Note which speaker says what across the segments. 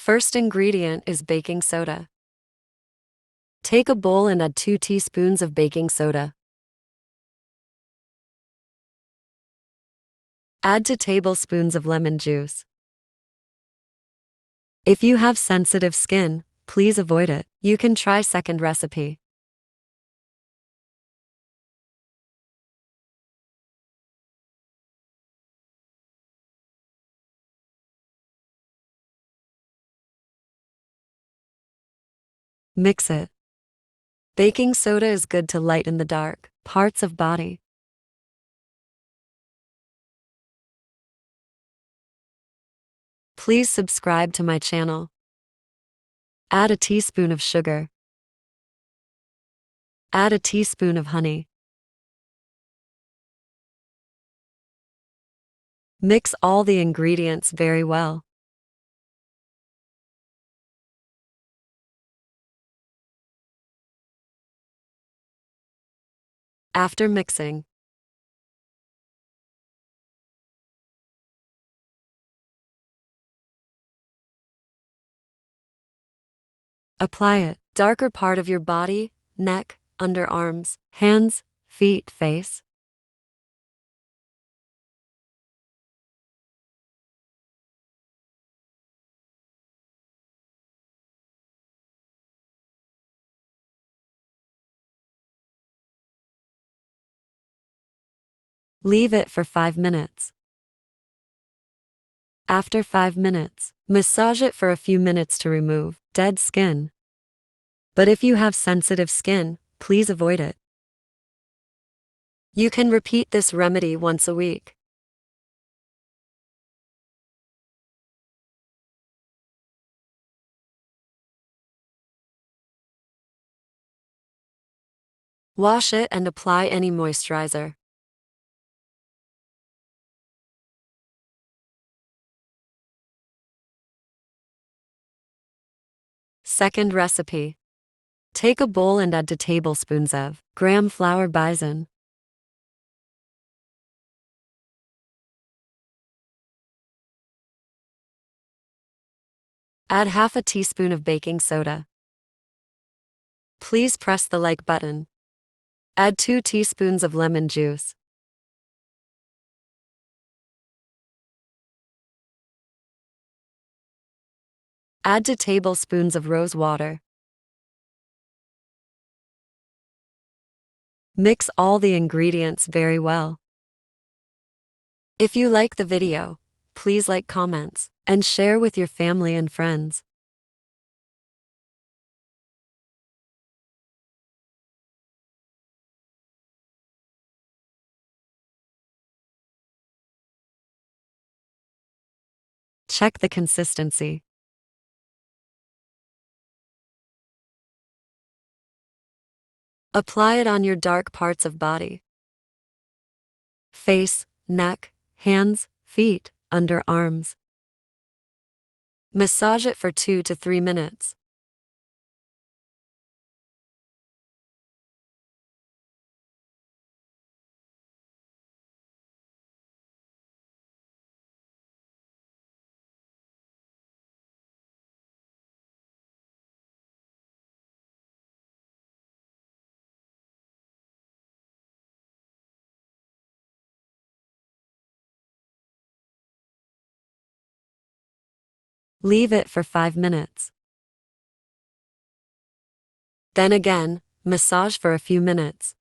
Speaker 1: First ingredient is baking soda. Take a bowl and add 2 teaspoons of baking soda. Add 2 tablespoons of lemon juice. If you have sensitive skin, please avoid it. You can try second recipe. Mix it. Baking soda is good to lighten the dark parts of body. Please subscribe to my channel. Add a teaspoon of sugar. Add a teaspoon of honey. Mix all the ingredients very well. After mixing, apply it. Darker part of your body, neck, underarms, hands, feet, face. Leave it for 5 minutes. After 5 minutes, massage it for a few minutes to remove dead skin. But if you have sensitive skin, please avoid it. You can repeat this remedy once a week. Wash it and apply any moisturizer. Second recipe. Take a bowl and add 2 tablespoons of graham flour bison. Add half a teaspoon of baking soda. Please press the like button. Add 2 teaspoons of lemon juice. Add 2 tablespoons of rose water. Mix all the ingredients very well. If you like the video, please like, comments, and share with your family and friends. Check the consistency. Apply it on your dark parts of body. Face, neck, hands, feet, underarms. Massage it for 2 to 3 minutes. Leave it for 5 minutes. Then again, massage for a few minutes.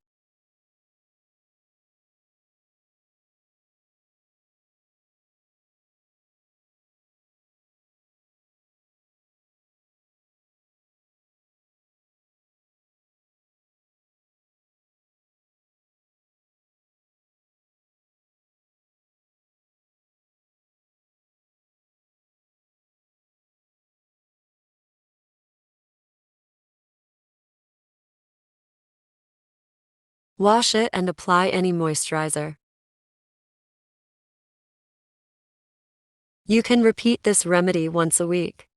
Speaker 1: Wash it and apply any moisturizer. You can repeat this remedy once a week.